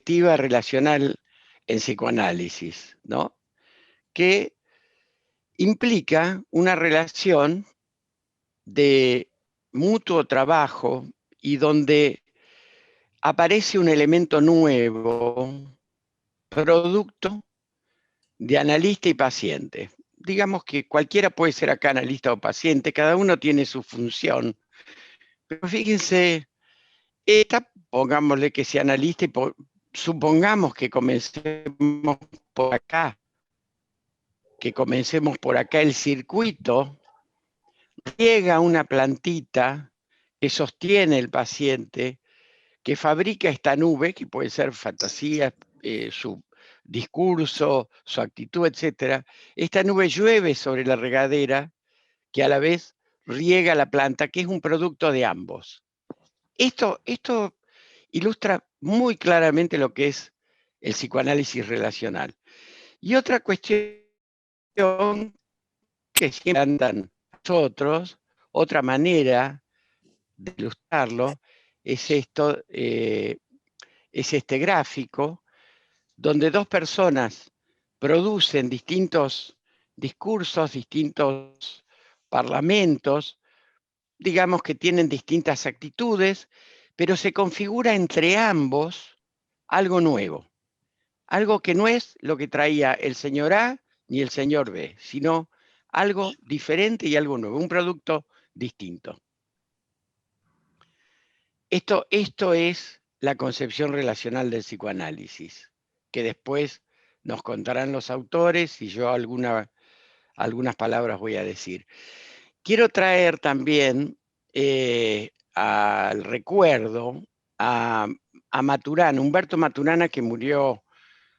perspectiva relacional en psicoanálisis, ¿no? Que implica una relación de mutuo trabajo y donde aparece un elemento nuevo, producto de analista y paciente. Digamos que cualquiera puede ser acá analista o paciente, cada uno tiene su función, pero fíjense, pongámosle que sea analista y supongamos que comencemos por acá el circuito, riega una plantita que sostiene el paciente, que fabrica esta nube, que puede ser fantasía, su discurso, su actitud, etc. Esta nube llueve sobre la regadera, que a la vez riega la planta, que es un producto de ambos. Esto ilustra muy claramente lo que es el psicoanálisis relacional. Y otra cuestión que siempre andan nosotros, otra manera de ilustrarlo, es es este gráfico, donde dos personas producen distintos discursos, distintos parlamentos, digamos que tienen distintas actitudes, pero se configura entre ambos algo nuevo, algo que no es lo que traía el señor A ni el señor B, sino algo diferente y algo nuevo, un producto distinto. Esto es la concepción relacional del psicoanálisis, que después nos contarán los autores y yo algunas palabras voy a decir. Quiero traer también al recuerdo a Maturana, Humberto Maturana, que murió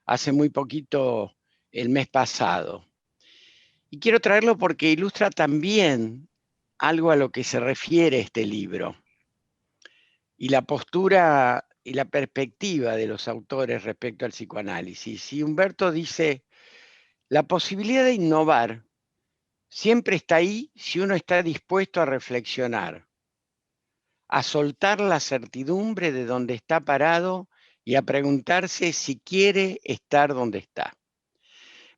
hace muy poquito el mes pasado. Y quiero traerlo porque ilustra también algo a lo que se refiere este libro y la postura y la perspectiva de los autores respecto al psicoanálisis. Y Humberto dice, la posibilidad de innovar siempre está ahí si uno está dispuesto a reflexionar, a soltar la certidumbre de donde está parado y a preguntarse si quiere estar donde está.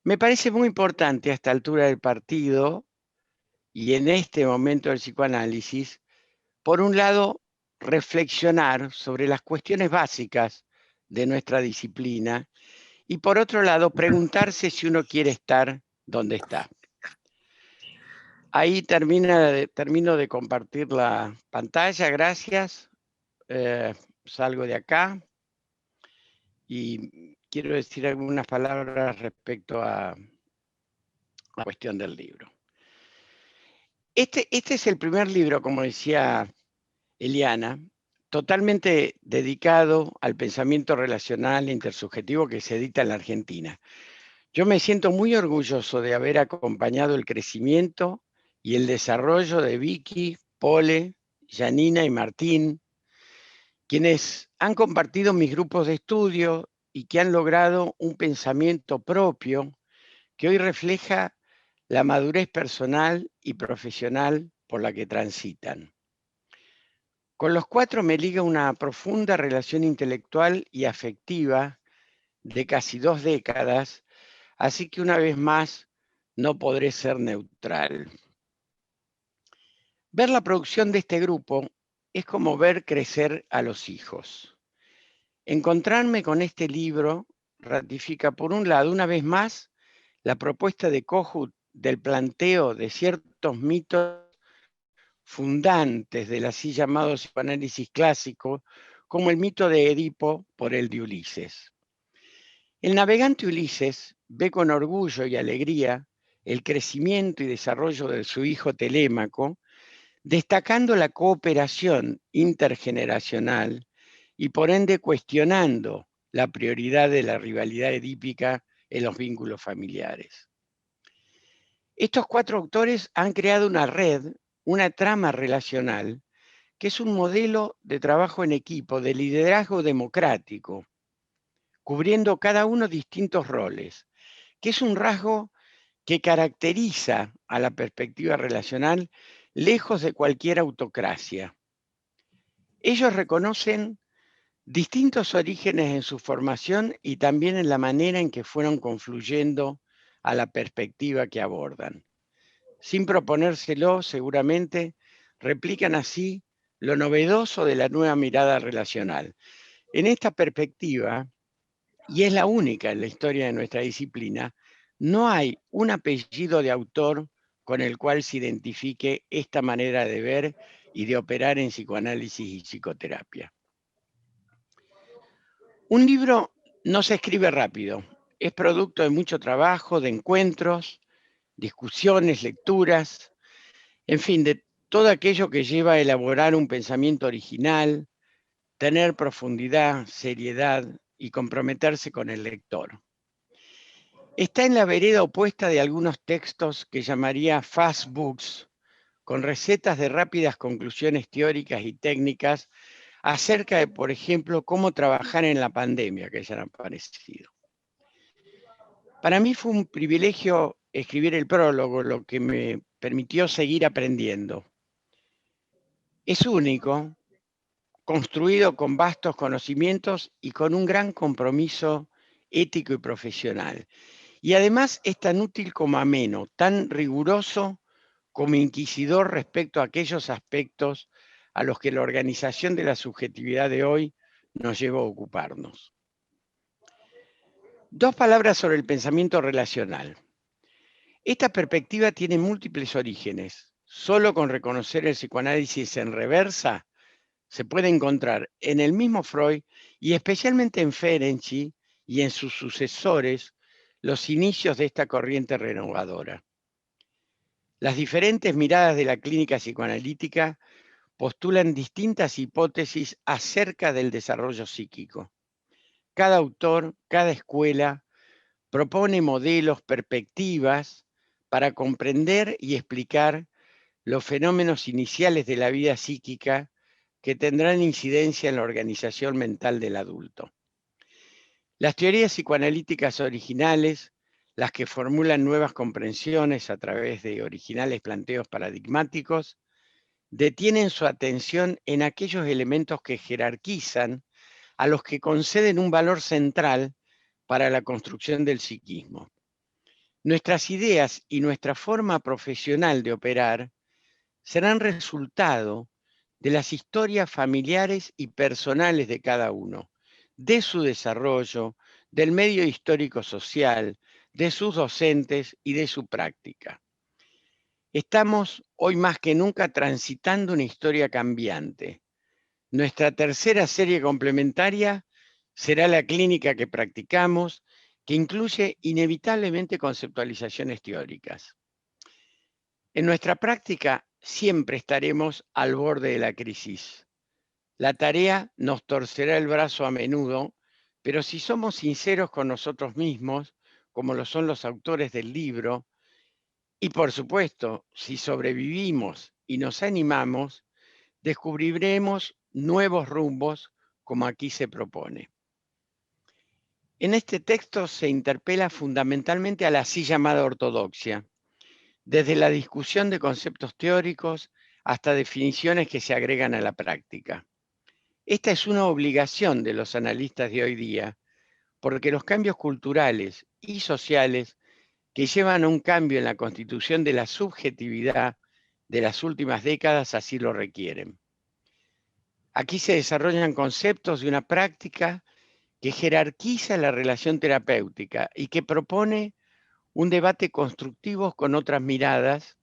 Me parece muy importante a esta altura del partido y en este momento del psicoanálisis, por un lado, reflexionar sobre las cuestiones básicas de nuestra disciplina y por otro lado, preguntarse si uno quiere estar donde está. Ahí termino de compartir la pantalla, gracias. Salgo de acá y quiero decir algunas palabras respecto a la cuestión del libro. Este es el primer libro, como decía Eliana, totalmente dedicado al pensamiento relacional e intersubjetivo que se edita en la Argentina. Yo me siento muy orgulloso de haber acompañado el crecimiento y el desarrollo de Vicky, Pole, Janina y Martín, quienes han compartido mis grupos de estudio y que han logrado un pensamiento propio que hoy refleja la madurez personal y profesional por la que transitan. Con los cuatro me liga una profunda relación intelectual y afectiva de casi 2 décadas, así que una vez más no podré ser neutral. Ver la producción de este grupo es como ver crecer a los hijos. Encontrarme con este libro ratifica, por un lado, una vez más, la propuesta de Kohut del planteo de ciertos mitos fundantes del así llamado psicoanálisis clásico, como el mito de Edipo por el de Ulises. El navegante Ulises ve con orgullo y alegría el crecimiento y desarrollo de su hijo Telémaco, destacando la cooperación intergeneracional y por ende cuestionando la prioridad de la rivalidad edípica en los vínculos familiares. Estos cuatro autores han creado una red, una trama relacional, que es un modelo de trabajo en equipo, de liderazgo democrático, cubriendo cada uno distintos roles, que es un rasgo que caracteriza a la perspectiva relacional lejos de cualquier autocracia. Ellos reconocen Distintos orígenes en su formación y también en la manera en que fueron confluyendo a la perspectiva que abordan. Sin proponérselo, seguramente, replican así lo novedoso de la nueva mirada relacional. En esta perspectiva, y es la única en la historia de nuestra disciplina, no hay un apellido de autor con el cual se identifique esta manera de ver y de operar en psicoanálisis y psicoterapia. Un libro no se escribe rápido, es producto de mucho trabajo, de encuentros, discusiones, lecturas, en fin, de todo aquello que lleva a elaborar un pensamiento original, tener profundidad, seriedad y comprometerse con el lector. Está en la vereda opuesta de algunos textos que llamaría fast books, con recetas de rápidas conclusiones teóricas y técnicas acerca de, por ejemplo, cómo trabajar en la pandemia que ya han aparecido. Para mí fue un privilegio escribir el prólogo, lo que me permitió seguir aprendiendo. Es único, construido con vastos conocimientos y con un gran compromiso ético y profesional. Y además es tan útil como ameno, tan riguroso como inquisidor respecto a aquellos aspectos a los que la organización de la subjetividad de hoy nos lleva a ocuparnos. Dos palabras sobre el pensamiento relacional. Esta perspectiva tiene múltiples orígenes. Solo con reconocer el psicoanálisis en reversa se puede encontrar en el mismo Freud y especialmente en Ferenczi y en sus sucesores los inicios de esta corriente renovadora. Las diferentes miradas de la clínica psicoanalítica postulan distintas hipótesis acerca del desarrollo psíquico. Cada autor, cada escuela propone modelos, perspectivas para comprender y explicar los fenómenos iniciales de la vida psíquica que tendrán incidencia en la organización mental del adulto. Las teorías psicoanalíticas originales, las que formulan nuevas comprensiones a través de originales planteos paradigmáticos, detienen su atención en aquellos elementos que jerarquizan, a los que conceden un valor central para la construcción del psiquismo. Nuestras ideas y nuestra forma profesional de operar serán resultado de las historias familiares y personales de cada uno, de su desarrollo, del medio histórico social, de sus docentes y de su práctica. Estamos hoy más que nunca transitando una historia cambiante. Nuestra tercera serie complementaria será la clínica que practicamos, que incluye inevitablemente conceptualizaciones teóricas. En nuestra práctica siempre estaremos al borde de la crisis. La tarea nos torcerá el brazo a menudo, pero si somos sinceros con nosotros mismos, como lo son los autores del libro, y por supuesto, si sobrevivimos y nos animamos, descubriremos nuevos rumbos como aquí se propone. En este texto se interpela fundamentalmente a la así llamada ortodoxia, desde la discusión de conceptos teóricos hasta definiciones que se agregan a la práctica. Esta es una obligación de los analistas de hoy día, porque los cambios culturales y sociales que llevan a un cambio en la constitución de la subjetividad de las últimas décadas así lo requieren. Aquí se desarrollan conceptos de una práctica que jerarquiza la relación terapéutica y que propone un debate constructivo con otras miradas,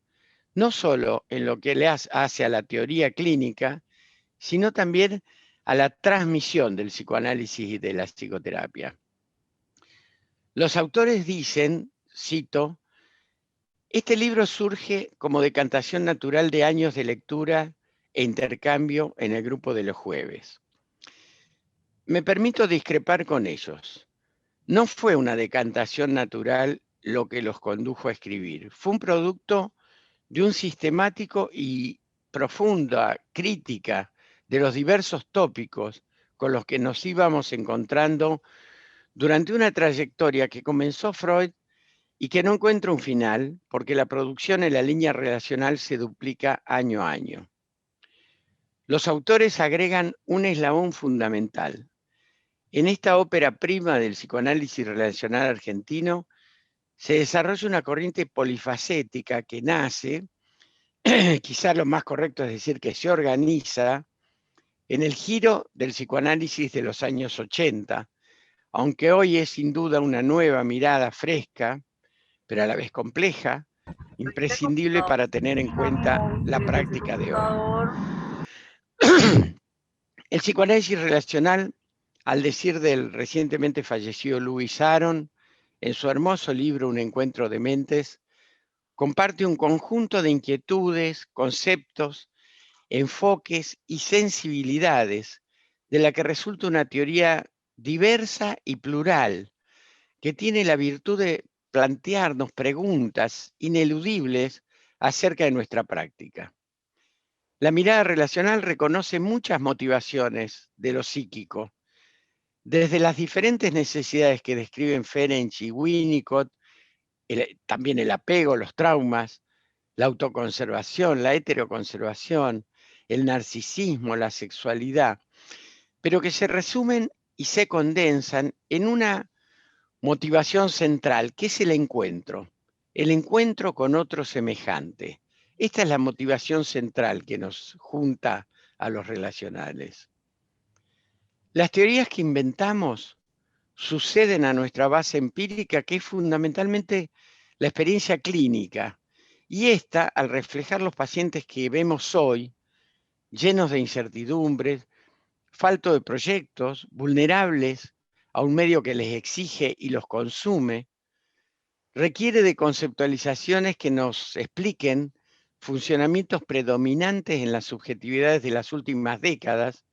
no solo en lo que le hace a la teoría clínica, sino también a la transmisión del psicoanálisis y de la psicoterapia. Los autores dicen, cito, este libro surge como decantación natural de años de lectura e intercambio en el grupo de los jueves. Me permito discrepar con ellos. No fue una decantación natural lo que los condujo a escribir. Fue un producto de un sistemático y profunda crítica de los diversos tópicos con los que nos íbamos encontrando durante una trayectoria que comenzó Freud y que no encuentra un final porque la producción en la línea relacional se duplica año a año. Los autores agregan un eslabón fundamental. En esta ópera prima del psicoanálisis relacional argentino se desarrolla una corriente polifacética que nace, quizá lo más correcto es decir que se organiza, en el giro del psicoanálisis de los años 80, aunque hoy es sin duda una nueva mirada fresca, pero a la vez compleja, imprescindible para tener en cuenta la práctica de hoy. El psicoanálisis relacional, al decir del recientemente fallecido Louis Aron, en su hermoso libro Un encuentro de mentes, comparte un conjunto de inquietudes, conceptos, enfoques y sensibilidades de la que resulta una teoría diversa y plural, que tiene la virtud de plantearnos preguntas ineludibles acerca de nuestra práctica. La mirada relacional reconoce muchas motivaciones de lo psíquico, desde las diferentes necesidades que describen Ferenczi y Winnicott, también el apego, los traumas, la autoconservación, la heteroconservación, el narcisismo, la sexualidad, pero que se resumen y se condensan en una motivación central, que es el encuentro con otro semejante. Esta es la motivación central que nos junta a los relacionales. Las teorías que inventamos suceden a nuestra base empírica, que es fundamentalmente la experiencia clínica. Y esta, al reflejar los pacientes que vemos hoy, llenos de incertidumbres, faltos de proyectos, vulnerables a un medio que les exige y los consume, requiere de conceptualizaciones que nos expliquen funcionamientos predominantes en las subjetividades de las últimas décadas,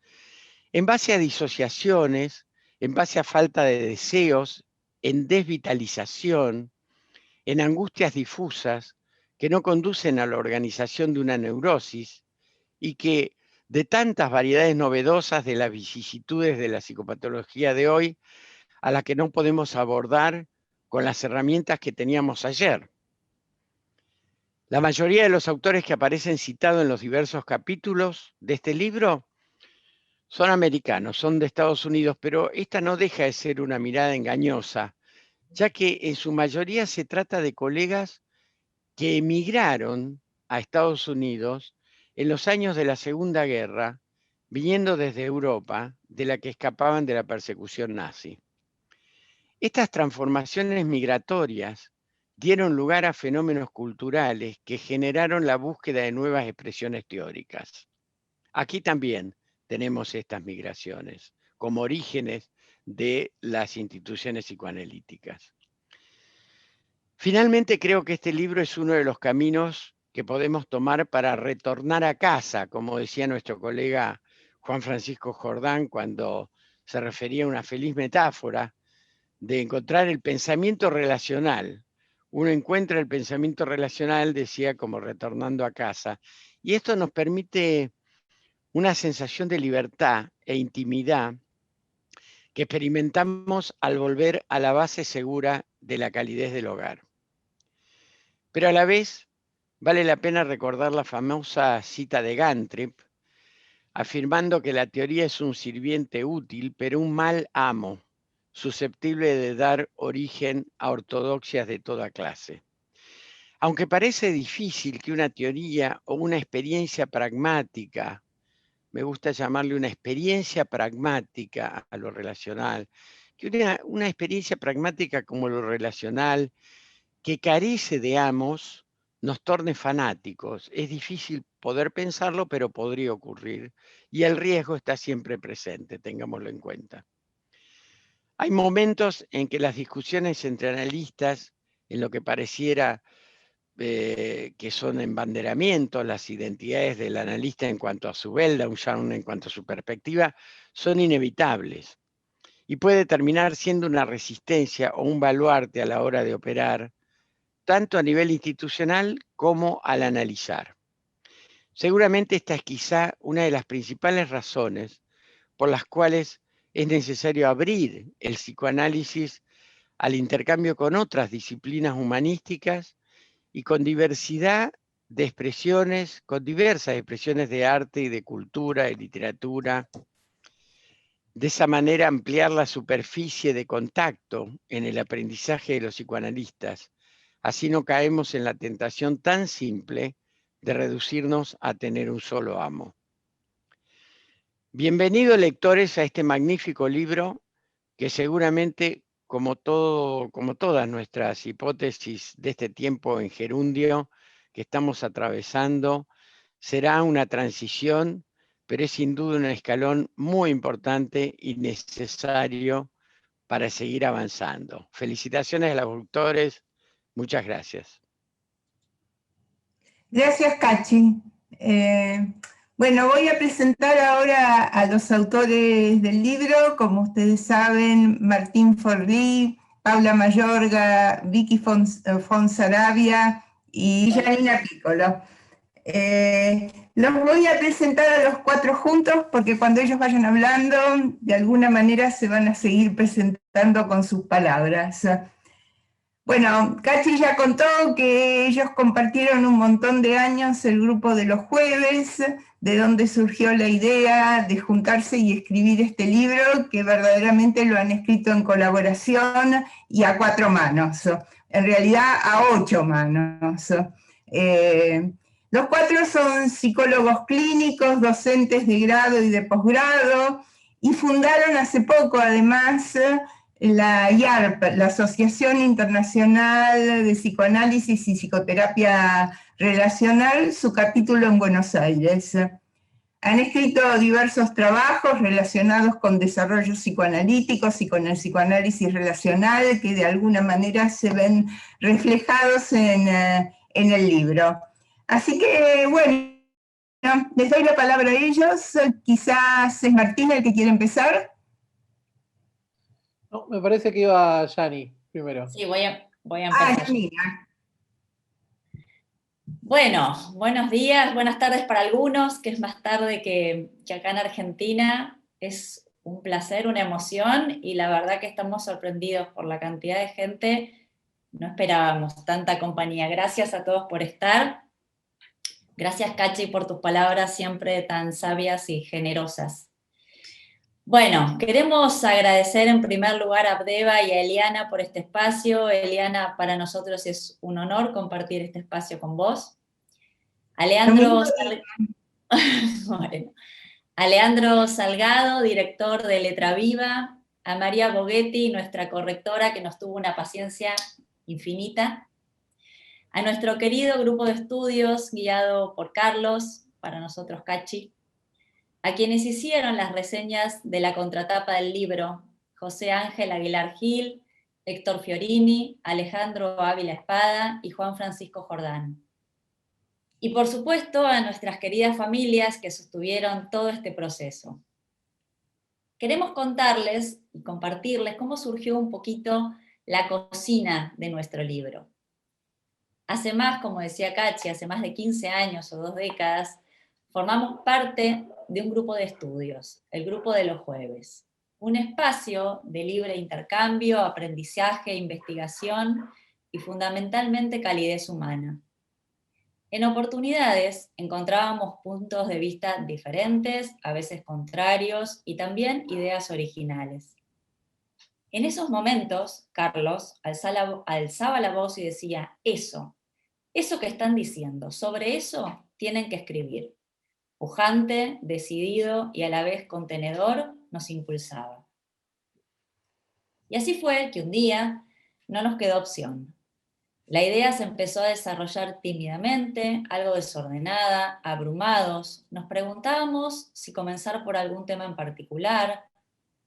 en base a disociaciones, en base a falta de deseos, en desvitalización, en angustias difusas que no conducen a la organización de una neurosis y que de tantas variedades novedosas de las vicisitudes de la psicopatología de hoy, a las que no podemos abordar con las herramientas que teníamos ayer. La mayoría de los autores que aparecen citados en los diversos capítulos de este libro son americanos, son de Estados Unidos, pero esta no deja de ser una mirada engañosa, ya que en su mayoría se trata de colegas que emigraron a Estados Unidos en los años de la Segunda Guerra, viniendo desde Europa, de la que escapaban de la persecución nazi. Estas transformaciones migratorias dieron lugar a fenómenos culturales que generaron la búsqueda de nuevas expresiones teóricas. Aquí también tenemos estas migraciones como orígenes de las instituciones psicoanalíticas. Finalmente, creo que este libro es uno de los caminos que podemos tomar para retornar a casa, como decía nuestro colega Juan Francisco Jordán cuando se refería a una feliz metáfora de encontrar el pensamiento relacional. Uno encuentra el pensamiento relacional, decía, como retornando a casa. Y esto nos permite una sensación de libertad e intimidad que experimentamos al volver a la base segura de la calidez del hogar. Pero a la vez vale la pena recordar la famosa cita de Gantrip, afirmando que la teoría es un sirviente útil, pero un mal amo, susceptible de dar origen a ortodoxias de toda clase. Aunque parece difícil que una teoría o una experiencia pragmática, me gusta llamarle una experiencia pragmática a lo relacional, que una experiencia pragmática como lo relacional, que carece de amos, nos torne fanáticos. Es difícil poder pensarlo, pero podría ocurrir. Y el riesgo está siempre presente, tengámoslo en cuenta. Hay momentos en que las discusiones entre analistas, en lo que pareciera que son embanderamientos, las identidades del analista en cuanto a su Weltanschauung, en cuanto a su perspectiva, son inevitables. Y puede terminar siendo una resistencia o un baluarte a la hora de operar, tanto a nivel institucional como al analizar. Seguramente esta es quizá una de las principales razones por las cuales es necesario abrir el psicoanálisis al intercambio con otras disciplinas humanísticas y con diversidad de expresiones, con diversas expresiones de arte y de cultura, de literatura, De esa manera ampliar la superficie de contacto en el aprendizaje de los psicoanalistas. Así no caemos en la tentación tan simple de reducirnos a tener un solo amo. Bienvenidos lectores a este magnífico libro que seguramente, como todas nuestras hipótesis de este tiempo en gerundio que estamos atravesando, será una transición, pero es sin duda un escalón muy importante y necesario para seguir avanzando. Felicitaciones a los autores, muchas gracias. Gracias, Cachi. Bueno, voy a presentar ahora a los autores del libro. Como ustedes saben, Martín Forlí, Paula Mayorga, Vicky Fonsarabia y Janina Piccolo. Los voy a presentar a los cuatro juntos porque cuando ellos vayan hablando, de alguna manera se van a seguir presentando con sus palabras. Bueno, Cachi ya contó que ellos compartieron un montón de años el grupo de los jueves, de donde surgió la idea de juntarse y escribir este libro, que verdaderamente lo han escrito en colaboración y a 4 manos, en realidad a 8 manos. Los 4 son psicólogos clínicos, docentes de grado y de posgrado, y fundaron hace poco, además, la IARP, la Asociación Internacional de Psicoanálisis y Psicoterapia Relacional, su capítulo en Buenos Aires. Han escrito diversos trabajos relacionados con desarrollos psicoanalíticos y con el psicoanálisis relacional que de alguna manera se ven reflejados en el libro. Así que, bueno, les doy la palabra a ellos. Quizás es Martín el que quiere empezar. No, me parece que iba Yani primero. Sí, voy a empezar. Janina. Bueno, buenos días, buenas tardes para algunos, que es más tarde que acá en Argentina. Es un placer, una emoción, y la verdad que estamos sorprendidos por la cantidad de gente. No esperábamos tanta compañía. Gracias a todos por estar. Gracias, Cachi, por tus palabras siempre tan sabias y generosas. Bueno, queremos agradecer en primer lugar a Abdeva y a Eliana por este espacio. Eliana, para nosotros es un honor compartir este espacio con vos. Aleandro Salgado, director de Letra Viva, a María Boghetti, nuestra correctora, que nos tuvo una paciencia infinita, a nuestro querido grupo de estudios guiado por Carlos, para nosotros Cachi, a quienes hicieron las reseñas de la contratapa del libro, José Ángel Aguilar Gil, Héctor Fiorini, Alejandro Ávila Espada y Juan Francisco Jordán. Y por supuesto a nuestras queridas familias que sostuvieron todo este proceso. Queremos contarles y compartirles cómo surgió un poquito la cocina de nuestro libro. Hace más, como decía Cachi, hace más de 15 años o 2 décadas, formamos parte de un grupo de estudios, el Grupo de los Jueves, un espacio de libre intercambio, aprendizaje, investigación y fundamentalmente calidez humana. En oportunidades encontrábamos puntos de vista diferentes, a veces contrarios, y también ideas originales. En esos momentos, Carlos alzaba la voz y decía, eso que están diciendo, sobre eso tienen que escribir. Pujante, decidido y a la vez contenedor, nos impulsaba. Y así fue que un día no nos quedó opción. La idea se empezó a desarrollar tímidamente, algo desordenada, abrumados. Nos preguntábamos si comenzar por algún tema en particular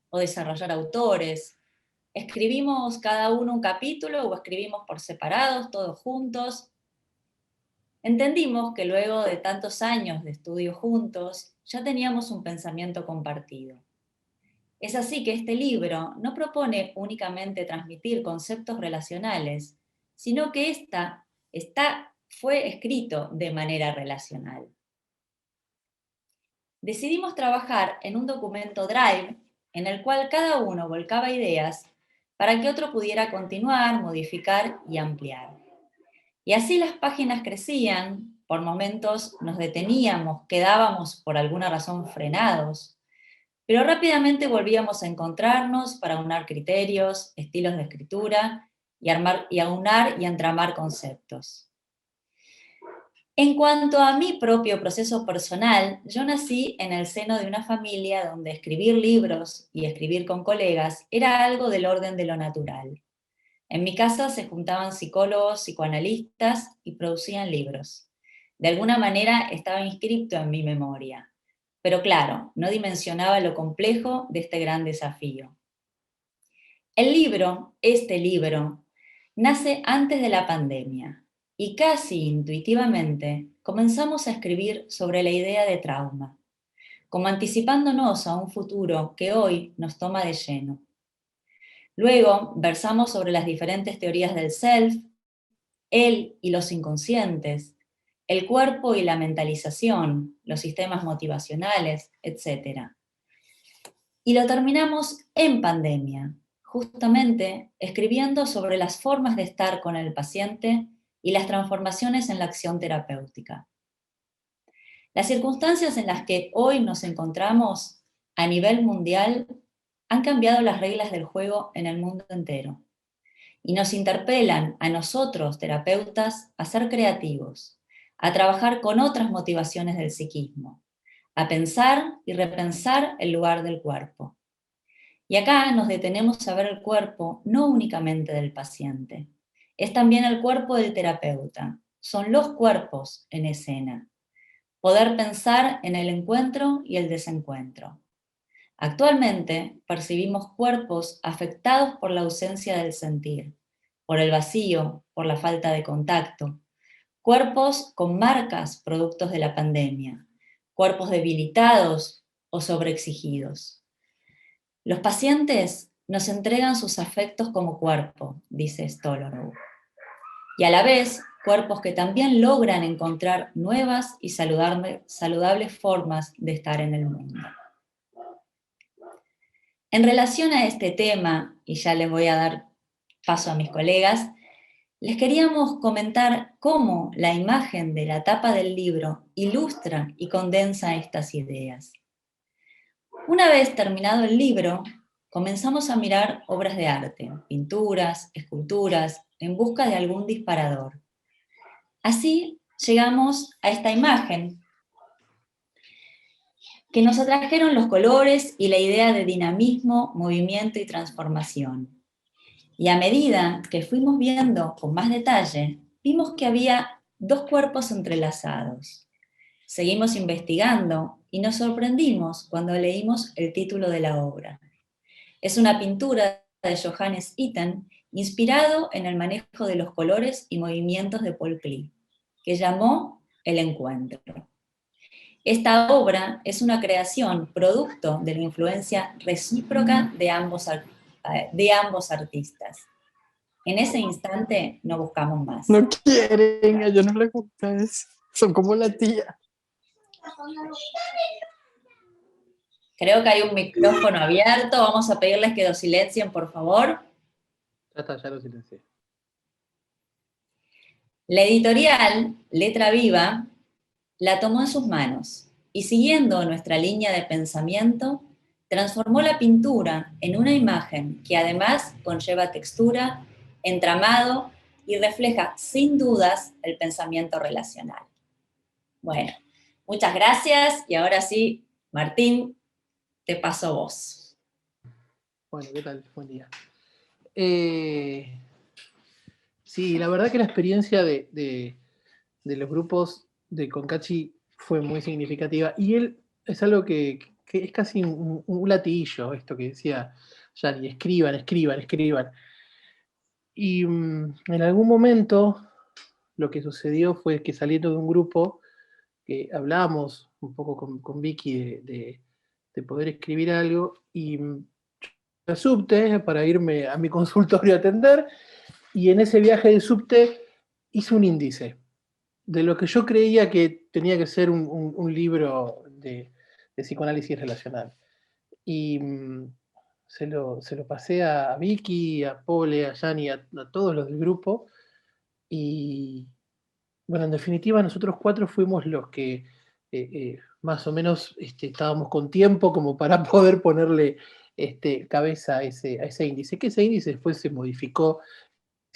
o desarrollar autores. ¿Escribimos cada uno un capítulo o escribimos por separados, todos juntos? Entendimos que luego de tantos años de estudio juntos, ya teníamos un pensamiento compartido. Es así que este libro no propone únicamente transmitir conceptos relacionales, sino que fue escrito de manera relacional. Decidimos trabajar en un documento Drive en el cual cada uno volcaba ideas para que otro pudiera continuar, modificar y ampliar. Y así las páginas crecían, por momentos nos deteníamos, quedábamos por alguna razón frenados, pero rápidamente volvíamos a encontrarnos para aunar criterios, estilos de escritura, y aunar y entramar conceptos. En cuanto a mi propio proceso personal, yo nací en el seno de una familia donde escribir libros y escribir con colegas era algo del orden de lo natural. En mi casa se juntaban psicólogos, psicoanalistas y producían libros. De alguna manera estaba inscrito en mi memoria, pero claro, no dimensionaba lo complejo de este gran desafío. El libro, este libro, nace antes de la pandemia. Y casi intuitivamente comenzamos a escribir sobre la idea de trauma, como anticipándonos a un futuro que hoy nos toma de lleno. Luego versamos sobre las diferentes teorías del self, él y los inconscientes, el cuerpo y la mentalización, los sistemas motivacionales, etc. Y lo terminamos en pandemia, justamente escribiendo sobre las formas de estar con el paciente y las transformaciones en la acción terapéutica. Las circunstancias en las que hoy nos encontramos a nivel mundial han cambiado las reglas del juego en el mundo entero y nos interpelan a nosotros, terapeutas, a ser creativos, a trabajar con otras motivaciones del psiquismo, a pensar y repensar el lugar del cuerpo. Y acá nos detenemos a ver el cuerpo no únicamente del paciente, es también el cuerpo del terapeuta, son los cuerpos en escena. Poder pensar en el encuentro y el desencuentro. Actualmente percibimos cuerpos afectados por la ausencia del sentir, por el vacío, por la falta de contacto. Cuerpos con marcas productos de la pandemia, cuerpos debilitados o sobreexigidos. Los pacientes nos entregan sus afectos como cuerpo, dice Stolorow. Y a la vez, cuerpos que también logran encontrar nuevas y saludables formas de estar en el mundo. En relación a este tema, y ya les voy a dar paso a mis colegas, les queríamos comentar cómo la imagen de la tapa del libro ilustra y condensa estas ideas. Una vez terminado el libro, comenzamos a mirar obras de arte, pinturas, esculturas, en busca de algún disparador. Así llegamos a esta imagen que nos atrajeron los colores y la idea de dinamismo, movimiento y transformación. Y a medida que fuimos viendo con más detalle, vimos que había dos cuerpos entrelazados. Seguimos investigando y nos sorprendimos cuando leímos el título de la obra. Es una pintura de Johannes Itten, inspirado en el manejo de los colores y movimientos de Paul Klee, que llamó El Encuentro. Esta obra es una creación producto de la influencia recíproca de ambos artistas. En ese instante no buscamos más. No quieren, a ellos no les gusta eso. Son como la tía. Creo que hay un micrófono abierto. Vamos a pedirles que lo silencien, por favor. Ya está, ya lo silencié. La editorial Letra Viva la tomó en sus manos y, siguiendo nuestra línea de pensamiento, transformó la pintura en una imagen que además conlleva textura, entramado y refleja sin dudas el pensamiento relacional. Bueno, muchas gracias y ahora sí, Martín, te paso vos. Bueno, ¿qué tal? Buen día. Sí, la verdad que la experiencia de los grupos de Concachi fue muy significativa y él es algo que es casi un latillo, esto que decía Yanni, escriban, escriban, escriban. Y en algún momento lo que sucedió fue que saliendo de un grupo que hablábamos un poco con Vicky de poder escribir algo y el subte para irme a mi consultorio a atender, y en ese viaje de subte hice un índice de lo que yo creía que tenía que ser un libro de psicoanálisis relacional. Y se lo pasé a Vicky, a Pole, a Yanni, a todos los del grupo, y bueno, en definitiva nosotros cuatro fuimos los que más o menos estábamos con tiempo como para poder ponerle cabeza a ese índice, que ese índice después se modificó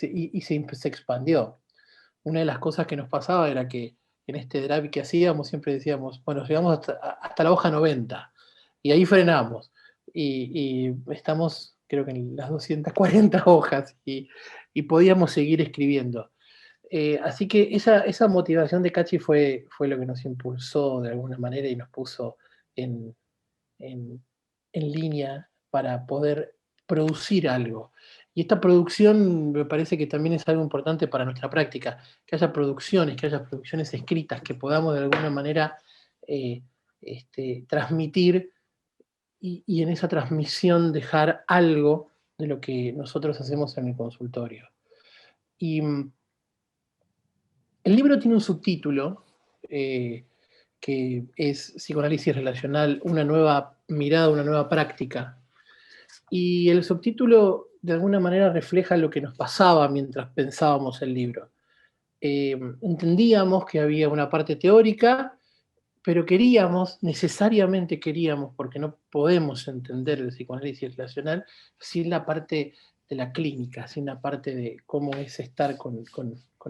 y se expandió. Una de las cosas que nos pasaba era que en este drive que hacíamos siempre decíamos, bueno, llegamos hasta la hoja 90 y ahí frenamos. Y estamos, creo que en las 240 hojas y podíamos seguir escribiendo. Así que esa motivación de Kachi fue lo que nos impulsó de alguna manera y nos puso en línea para poder producir algo. Y esta producción me parece que también es algo importante para nuestra práctica, que haya producciones escritas, que podamos de alguna manera transmitir y en esa transmisión dejar algo de lo que nosotros hacemos en el consultorio. Y el libro tiene un subtítulo que es Psicoanálisis Relacional, una nueva mirada, una nueva práctica. Y el subtítulo de alguna manera refleja lo que nos pasaba mientras pensábamos el libro. Entendíamos que había una parte teórica, pero necesariamente queríamos, porque no podemos entender el psicoanálisis relacional sin la parte de la clínica, sin la parte de cómo es estar con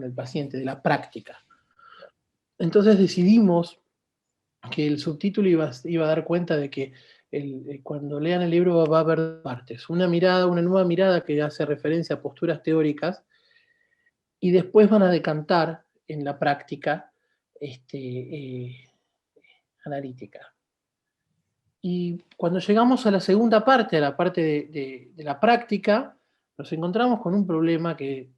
el paciente, de la práctica. Entonces decidimos que el subtítulo iba a dar cuenta de que cuando lean el libro va a haber partes. Una nueva mirada que hace referencia a posturas teóricas y después van a decantar en la práctica analítica. Y cuando llegamos a la segunda parte, a la parte de la práctica, nos encontramos con un problema que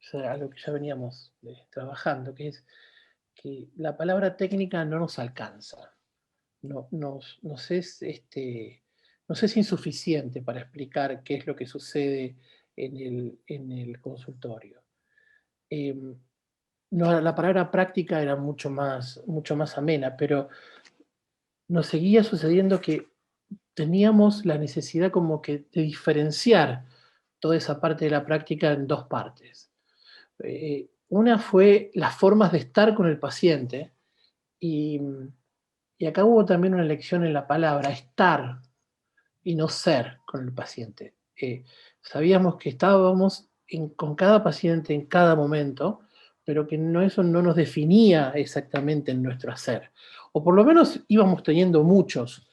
es a lo que ya veníamos trabajando, que es que la palabra técnica no nos alcanza. Nos es insuficiente para explicar qué es lo que sucede en el consultorio. La palabra práctica era mucho más amena, pero nos seguía sucediendo que teníamos la necesidad como que de diferenciar toda esa parte de la práctica en dos partes. Una fue las formas de estar con el paciente y acá hubo también una elección en la palabra, estar y no ser con el paciente. Sabíamos que estábamos con cada paciente en cada momento, pero que eso no nos definía exactamente en nuestro hacer. O por lo menos íbamos teniendo muchas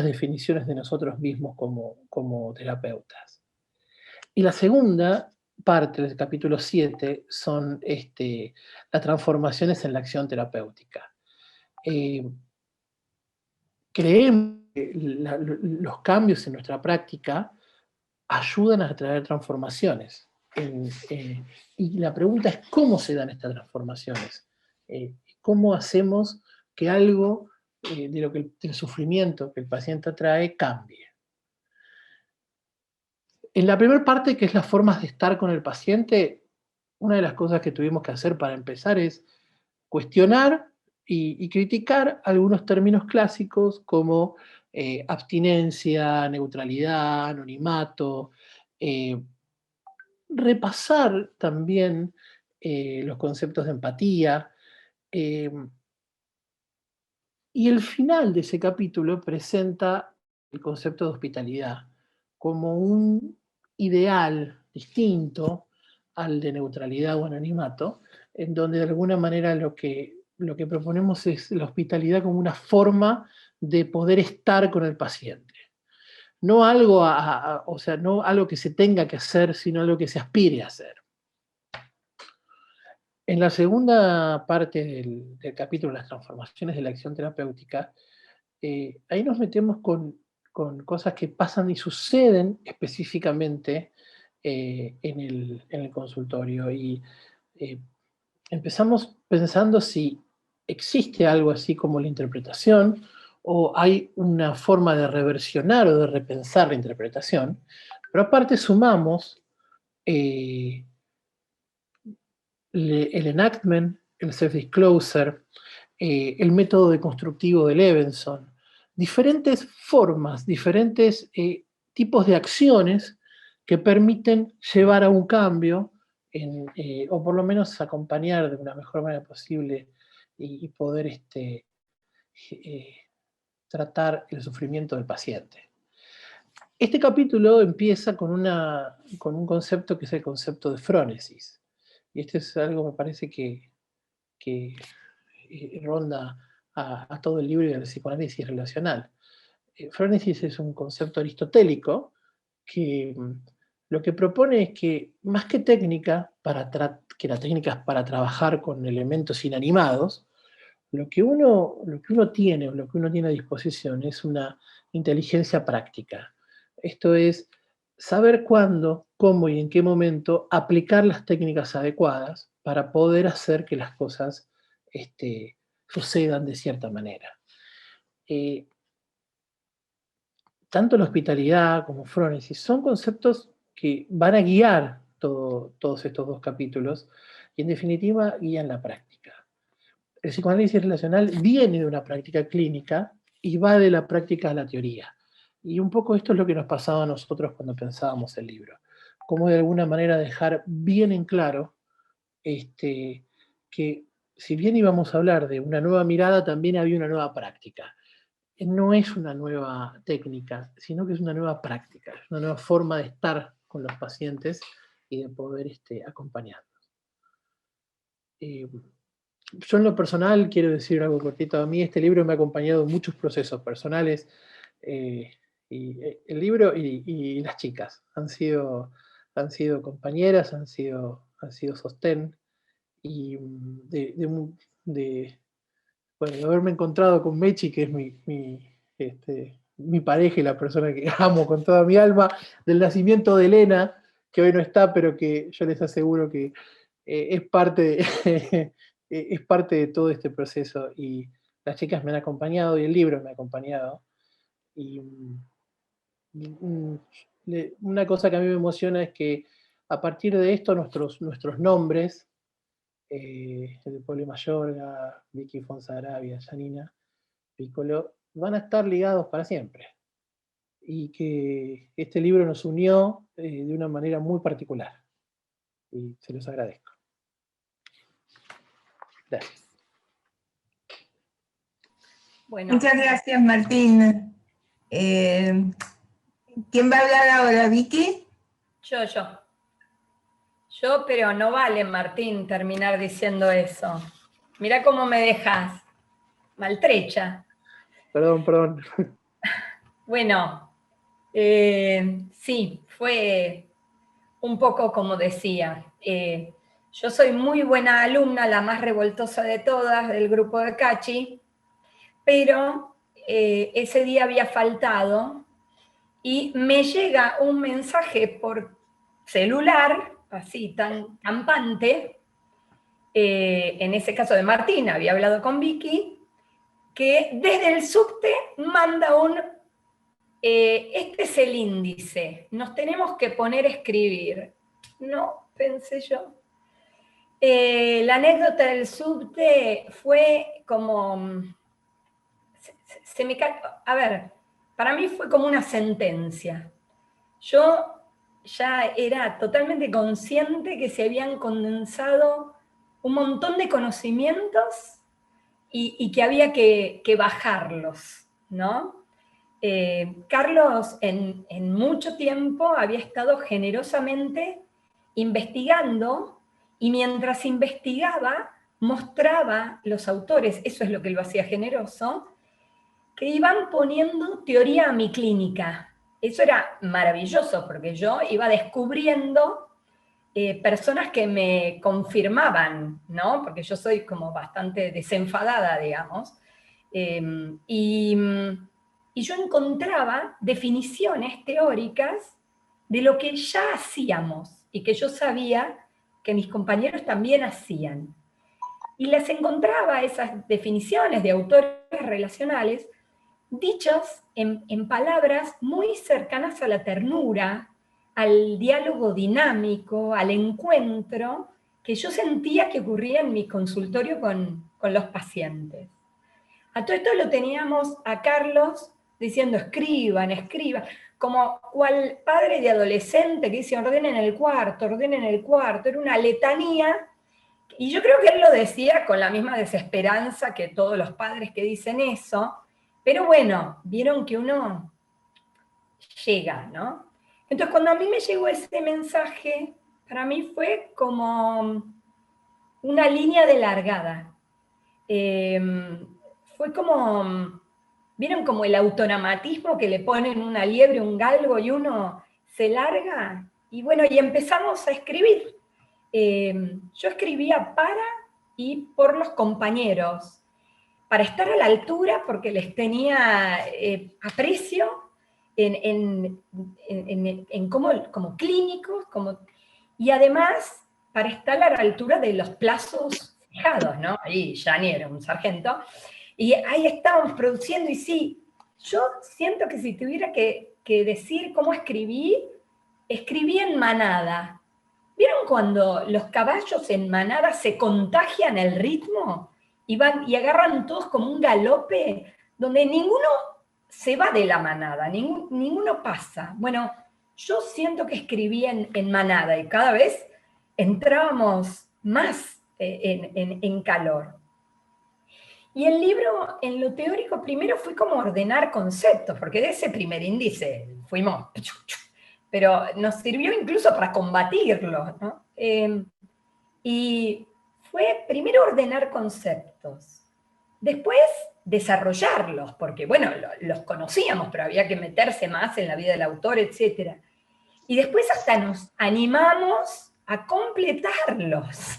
definiciones de nosotros mismos como terapeutas. Y la segunda parte del capítulo 7 son las transformaciones en la acción terapéutica. Creemos que los cambios en nuestra práctica ayudan a traer transformaciones. Y la pregunta es cómo se dan estas transformaciones. ¿Cómo hacemos que algo del sufrimiento que el paciente trae cambie? En la primera parte, que es las formas de estar con el paciente, una de las cosas que tuvimos que hacer para empezar es cuestionar y criticar algunos términos clásicos como abstinencia, neutralidad, anonimato, repasar también los conceptos de empatía. Y el final de ese capítulo presenta el concepto de hospitalidad como un ideal distinto al de neutralidad o anonimato, en donde de alguna manera lo que proponemos es la hospitalidad como una forma de poder estar con el paciente. No algo, no algo que se tenga que hacer, sino algo que se aspire a hacer. En la segunda parte del capítulo, las transformaciones de la acción terapéutica, ahí nos metemos con cosas que pasan y suceden específicamente en el consultorio. Y empezamos pensando si existe algo así como la interpretación, o hay una forma de reversionar o de repensar la interpretación, pero aparte sumamos el enactment, el self-disclosure, el método deconstructivo de Levenson, diferentes formas, diferentes tipos de acciones que permiten llevar a un cambio, o por lo menos acompañar de una mejor manera posible y poder tratar el sufrimiento del paciente. Este capítulo empieza con un concepto que es el concepto de frónesis. Y este es algo, me parece, que ronda a todo el libro y al psicoanálisis relacional. Frónesis es un concepto aristotélico que lo que propone es que, más que técnica, que la técnica es para trabajar con elementos inanimados, lo que uno tiene, o lo que uno tiene a disposición es una inteligencia práctica. Esto es saber cuándo, cómo y en qué momento aplicar las técnicas adecuadas para poder hacer que las cosas sucedan de cierta manera. Tanto la hospitalidad como frónesis son conceptos que van a guiar todos estos dos capítulos y en definitiva guían la práctica. El psicoanálisis relacional viene de una práctica clínica y va de la práctica a la teoría. Y un poco esto es lo que nos pasaba a nosotros cuando pensábamos el libro. Cómo de alguna manera dejar bien en claro que si bien íbamos a hablar de una nueva mirada, también había una nueva práctica. No es una nueva técnica, sino que es una nueva práctica, es una nueva forma de estar con los pacientes y de poder acompañarlos. Yo en lo personal quiero decir algo cortito. A mí este libro me ha acompañado en muchos procesos personales, y el libro y las chicas han sido compañeras, han sido sostén, y de haberme encontrado con Mechi, que es mi pareja y la persona que amo con toda mi alma, del nacimiento de Elena, que hoy no está, pero que yo les aseguro que es parte de todo este proceso, y las chicas me han acompañado y el libro me ha acompañado. Y una cosa que a mí me emociona es que a partir de esto nuestros nombres, el de Pablo Mayorga, Vicky Fonsagrabia, Janina Piccolo, van a estar ligados para siempre. Y que este libro nos unió de una manera muy particular. Y se los agradezco. Gracias. Bueno. Muchas gracias, Martín. ¿Quién va a hablar ahora, Vicky? Yo, pero no vale, Martín, terminar diciendo eso. Mirá cómo me dejas maltrecha. Perdón. Bueno, sí, fue un poco como decía. Yo soy muy buena alumna, la más revoltosa de todas del grupo de Cachi, pero ese día había faltado y me llega un mensaje por celular, así tan campante, en ese caso de Martín, había hablado con Vicky, que desde el subte manda este es el índice, nos tenemos que poner a escribir. No, pensé yo. La anécdota del subte fue como... a ver, para mí fue como una sentencia. Yo ya era totalmente consciente que se habían condensado un montón de conocimientos y que había que bajarlos, ¿no? Carlos en mucho tiempo había estado generosamente investigando, y mientras investigaba mostraba los autores, eso es lo que lo hacía generoso, que iban poniendo teoría a mi clínica. Eso era maravilloso, porque yo iba descubriendo personas que me confirmaban, ¿no? Porque yo soy como bastante desenfadada, digamos, y yo encontraba definiciones teóricas de lo que ya hacíamos, y que yo sabía que mis compañeros también hacían. Y las encontraba, esas definiciones de autores relacionales, dichos en palabras muy cercanas a la ternura, al diálogo dinámico, al encuentro, que yo sentía que ocurría en mi consultorio con los pacientes. A todo esto lo teníamos a Carlos diciendo escriban, como cual padre de adolescente que dice ordenen el cuarto, era una letanía, Y yo creo que él lo decía con la misma desesperanza que todos los padres que dicen eso, pero bueno, vieron que uno llega, ¿no? Entonces cuando a mí me llegó ese mensaje, para mí fue como una línea de largada. Fue como, ¿vieron como el automatismo que le ponen una liebre, un galgo y uno se larga? Y bueno, y empezamos a escribir. Yo escribía para y por los compañeros, para estar a la altura porque les tenía aprecio como clínicos, y además para estar a la altura de los plazos fijados, ¿no? Ahí Gianni era un sargento, y ahí estábamos produciendo, y sí, yo siento que si tuviera que decir cómo escribí en manada. ¿Vieron cuando los caballos en manada se contagian el ritmo y van y agarran todos como un galope, donde ninguno se va de la manada, ninguno pasa? Bueno, yo siento que escribí en manada y cada vez entrábamos más en calor. Y el libro, en lo teórico, primero fue como ordenar conceptos, porque de ese primer índice fuimos, pero nos sirvió incluso para combatirlo, ¿no? Y fue primero ordenar conceptos, después desarrollarlos, porque bueno, los conocíamos, pero había que meterse más en la vida del autor, etc. Y después hasta nos animamos a completarlos,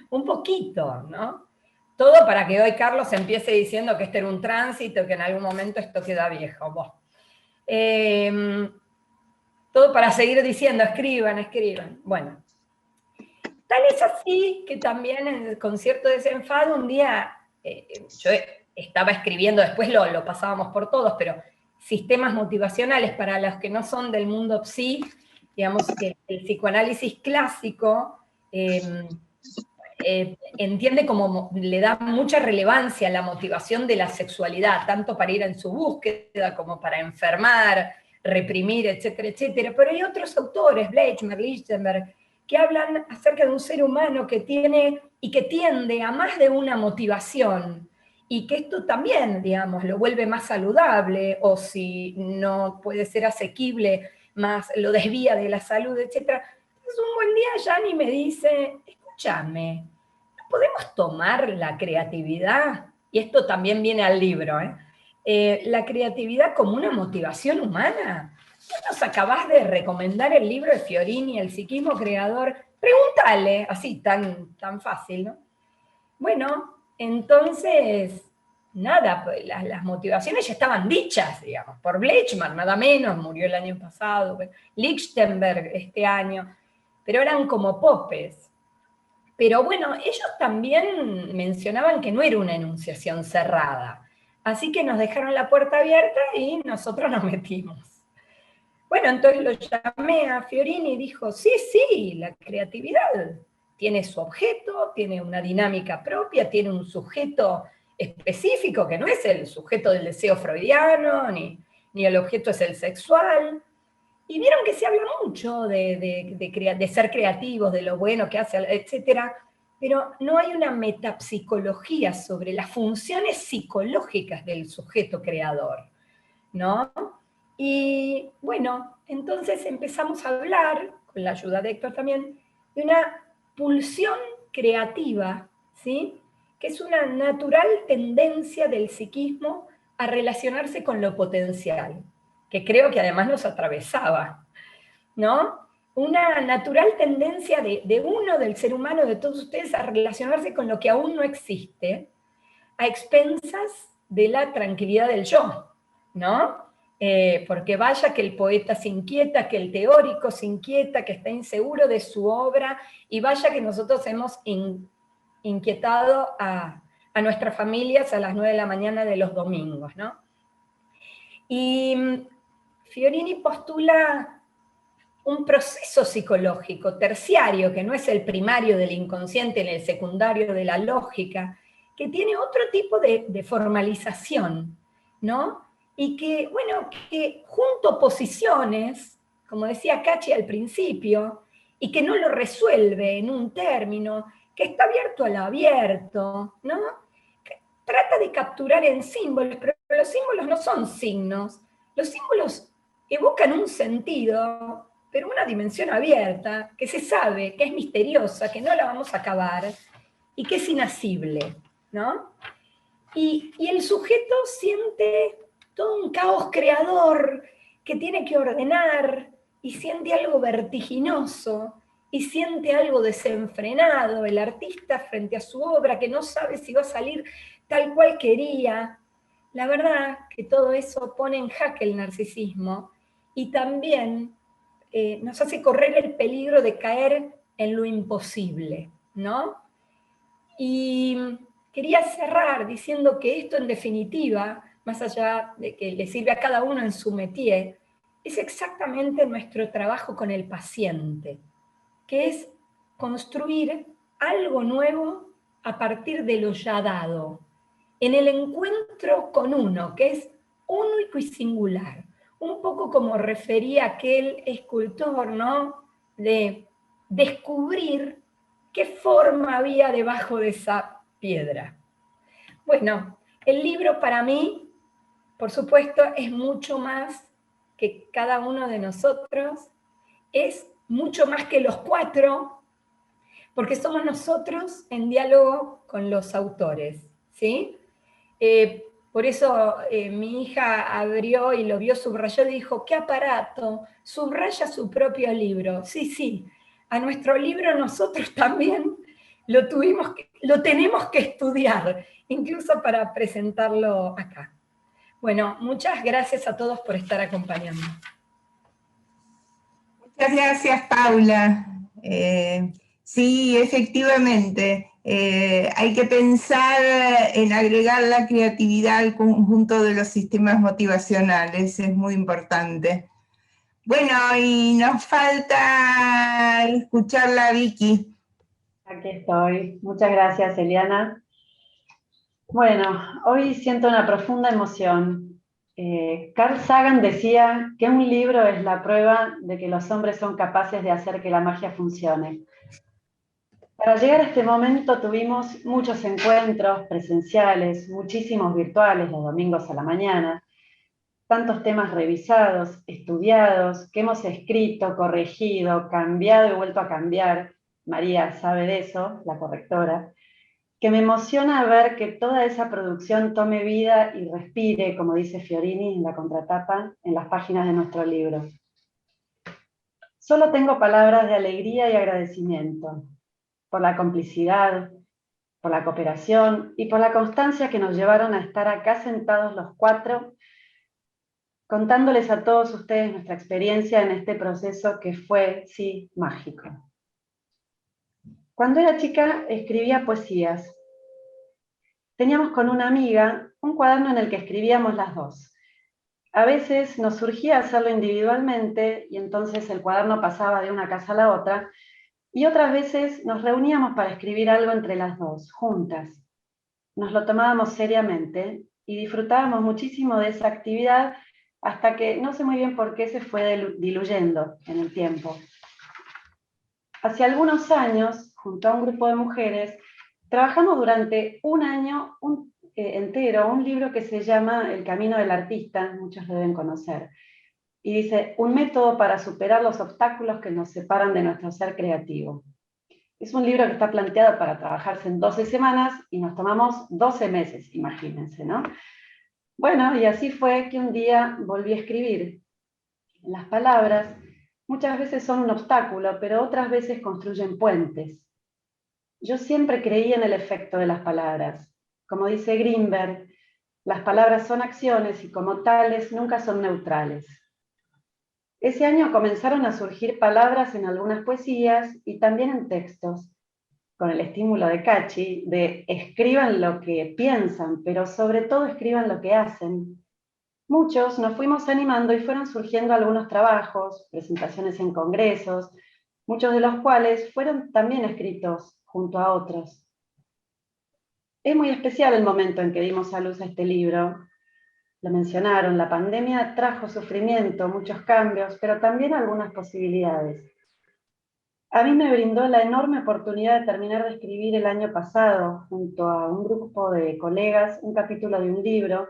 un poquito, ¿no? Todo para que hoy Carlos empiece diciendo que este era un tránsito, que en algún momento esto queda viejo. Todo para seguir diciendo, escriban, escriban. Bueno, tal es así que también en el concierto de Desenfado un día, yo estaba escribiendo, después lo pasábamos por todos, pero sistemas motivacionales para los que no son del mundo psi, digamos que el psicoanálisis clásico entiende como le da mucha relevancia a la motivación de la sexualidad, tanto para ir en su búsqueda como para enfermar, reprimir, etcétera, etcétera. Pero hay otros autores, Bleichmer, Lichtenberg, que hablan acerca de un ser humano que tiene y que tiende a más de una motivación, y que esto también, digamos, lo vuelve más saludable, o si no puede ser asequible, más lo desvía de la salud, etcétera. Entonces un buen día Gianni me dice, escúchame, ¿no podemos tomar la creatividad? Y esto también viene al libro, la creatividad como una motivación humana. ¿Vos nos acabás de recomendar el libro de Fiorini, El psiquismo creador? Pregúntale, así tan fácil, ¿no? Bueno, entonces, nada, pues las motivaciones ya estaban dichas, digamos, por Bleichmann, nada menos, murió el año pasado, Lichtenberg este año, pero eran como popes. Pero bueno, ellos también mencionaban que no era una enunciación cerrada, así que nos dejaron la puerta abierta y nosotros nos metimos. Bueno, entonces lo llamé a Fiorini y dijo, sí, la creatividad tiene su objeto, tiene una dinámica propia, tiene un sujeto específico que no es el sujeto del deseo freudiano, ni el objeto es el sexual. Y vieron que se habla mucho de ser creativos, de lo bueno que hace, etc. Pero no hay una metapsicología sobre las funciones psicológicas del sujeto creador, ¿no? Y bueno, entonces empezamos a hablar, con la ayuda de Héctor también, de una pulsión creativa, ¿sí? Que es una natural tendencia del psiquismo a relacionarse con lo potencial, que creo que además nos atravesaba, ¿no? Una natural tendencia de uno, del ser humano, de todos ustedes, a relacionarse con lo que aún no existe, a expensas de la tranquilidad del yo, ¿no? Porque vaya que el poeta se inquieta, que el teórico se inquieta, que está inseguro de su obra, y vaya que nosotros hemos inquietado a nuestras familias a las 9 de la mañana de los domingos, ¿no? Y Fiorini postula un proceso psicológico terciario, que no es el primario del inconsciente, ni el secundario de la lógica, que tiene otro tipo de formalización, ¿no? Y que, bueno, que junto posiciones, como decía Cachi al principio, y que no lo resuelve en un término, que está abierto a lo abierto, ¿no? Que trata de capturar en símbolos, pero los símbolos no son signos. Los símbolos evocan un sentido, pero una dimensión abierta, que se sabe, que es misteriosa, que no la vamos a acabar, y que es inasible, ¿no? Y el sujeto siente todo un caos creador que tiene que ordenar, y siente algo vertiginoso, y siente algo desenfrenado, el artista frente a su obra, que no sabe si va a salir tal cual quería. La verdad que todo eso pone en jaque el narcisismo, y también nos hace correr el peligro de caer en lo imposible, ¿no? Y quería cerrar diciendo que esto, en definitiva, más allá de que le sirve a cada uno en su métier, es exactamente nuestro trabajo con el paciente, que es construir algo nuevo a partir de lo ya dado, en el encuentro con uno, que es único y singular, un poco como refería aquel escultor, ¿no? De descubrir qué forma había debajo de esa piedra. Bueno, el libro para mí, por supuesto, es mucho más que cada uno de nosotros, es mucho más que los cuatro, porque somos nosotros en diálogo con los autores, ¿sí? Por eso mi hija abrió y lo vio subrayado y dijo, ¡qué aparato! Subraya su propio libro. Sí, sí, a nuestro libro nosotros también lo tenemos que estudiar, incluso para presentarlo acá. Bueno, muchas gracias a todos por estar acompañando. Muchas gracias, Paula. Sí, efectivamente, hay que pensar en agregar la creatividad al conjunto de los sistemas motivacionales, es muy importante. Bueno, y nos falta escucharla a Vicky. Aquí estoy. Muchas gracias, Eliana. Bueno, hoy siento una profunda emoción. Carl Sagan decía que un libro es la prueba de que los hombres son capaces de hacer que la magia funcione. Para llegar a este momento tuvimos muchos encuentros presenciales, muchísimos virtuales los domingos a la mañana, tantos temas revisados, estudiados, que hemos escrito, corregido, cambiado y vuelto a cambiar. María sabe de eso, la correctora, que me emociona ver que toda esa producción tome vida y respire, como dice Fiorini en la contratapa, en las páginas de nuestro libro. Solo tengo palabras de alegría y agradecimiento por la complicidad, por la cooperación y por la constancia que nos llevaron a estar acá sentados los cuatro, contándoles a todos ustedes nuestra experiencia en este proceso que fue, sí, mágico. Cuando era chica escribía poesías. Teníamos con una amiga un cuaderno en el que escribíamos las dos. A veces nos surgía hacerlo individualmente y entonces el cuaderno pasaba de una casa a la otra, y otras veces nos reuníamos para escribir algo entre las dos, juntas. Nos lo tomábamos seriamente y disfrutábamos muchísimo de esa actividad hasta que no sé muy bien por qué se fue diluyendo en el tiempo. Hace algunos años, junto a un grupo de mujeres, trabajamos durante un año entero un libro que se llama El camino del artista, muchos lo deben conocer, y dice, un método para superar los obstáculos que nos separan de nuestro ser creativo. Es un libro que está planteado para trabajarse en 12 semanas y nos tomamos 12 meses, imagínense, ¿no? Bueno, y así fue que un día volví a escribir. Las palabras muchas veces son un obstáculo, pero otras veces construyen puentes. Yo siempre creí en el efecto de las palabras. Como dice Greenberg, las palabras son acciones y como tales nunca son neutrales. Ese año comenzaron a surgir palabras en algunas poesías y también en textos, con el estímulo de Cachi, de escriban lo que piensan, pero sobre todo escriban lo que hacen. Muchos nos fuimos animando y fueron surgiendo algunos trabajos, presentaciones en congresos, muchos de los cuales fueron también escritos junto a otros. Es muy especial el momento en que dimos a luz a este libro. Lo mencionaron, la pandemia trajo sufrimiento, muchos cambios, pero también algunas posibilidades. a mí me brindó la enorme oportunidad de terminar de escribir el año pasado, junto a un grupo de colegas, un capítulo de un libro,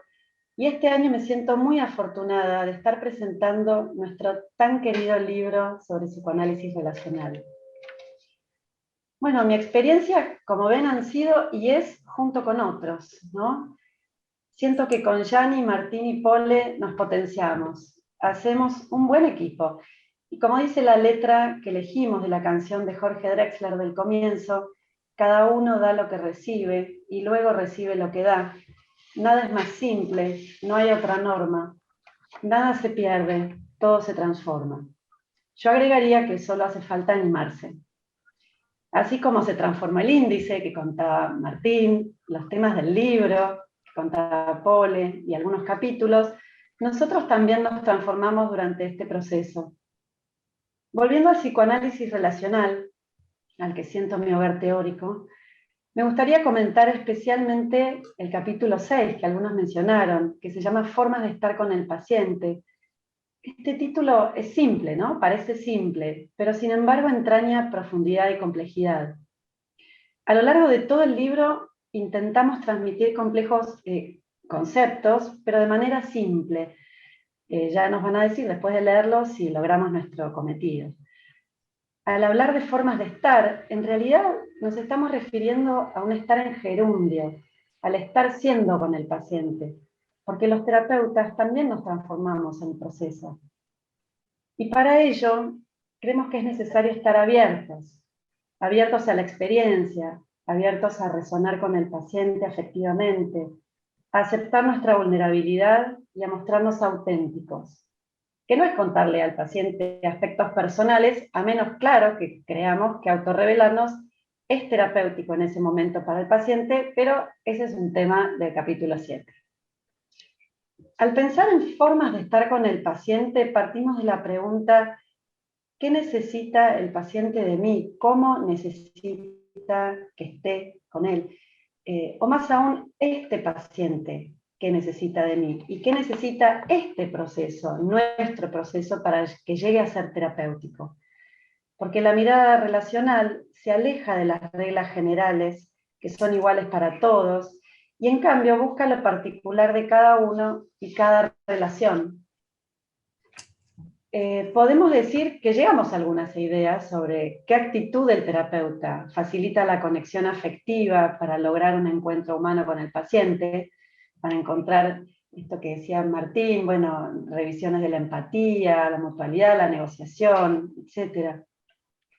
y este año me siento muy afortunada de estar presentando nuestro tan querido libro sobre psicoanálisis relacional. Bueno, mi experiencia, como ven, han sido y es junto con otros, ¿no? Siento que con Yani, Martín y Pole nos potenciamos, hacemos un buen equipo. Y como dice la letra que elegimos de la canción de Jorge Drexler del comienzo, cada uno da lo que recibe y luego recibe lo que da. Nada es más simple, no hay otra norma. Nada se pierde, todo se transforma. Yo agregaría que solo hace falta animarse. Así como se transforma el índice que contaba Martín, los temas del libro que contaba Pole y algunos capítulos, nosotros también nos transformamos durante este proceso. Volviendo al psicoanálisis relacional, al que siento mi hogar teórico, me gustaría comentar especialmente el capítulo 6, que algunos mencionaron, que se llama Formas de estar con el paciente. Este título es simple, ¿no? Parece simple, pero sin embargo entraña profundidad y complejidad. A lo largo de todo el libro intentamos transmitir complejos conceptos, pero de manera simple. Ya nos van a decir después de leerlo si logramos nuestro cometido. Al hablar de formas de estar, en realidad nos estamos refiriendo a un estar en gerundio, al estar siendo con el paciente, porque los terapeutas también nos transformamos en el proceso. Y para ello, creemos que es necesario estar abiertos a la experiencia, abiertos a resonar con el paciente afectivamente, a aceptar nuestra vulnerabilidad y a mostrarnos auténticos. Que no es contarle al paciente aspectos personales, a menos claro que creamos que autorrevelarnos es terapéutico en ese momento para el paciente, pero ese es un tema del capítulo 7. Al pensar en formas de estar con el paciente, partimos de la pregunta: ¿qué necesita el paciente de mí? ¿Cómo necesita que esté con él? O más aún, este paciente, ¿qué necesita de mí? ¿Y qué necesita este proceso, nuestro proceso, para que llegue a ser terapéutico? Porque la mirada relacional se aleja de las reglas generales, que son iguales para todos, y en cambio busca lo particular de cada uno y cada relación. Podemos decir que llegamos a algunas ideas sobre qué actitud del terapeuta facilita la conexión afectiva para lograr un encuentro humano con el paciente, para encontrar esto que decía Martín, bueno, revisiones de la empatía, la mutualidad, la negociación, etc.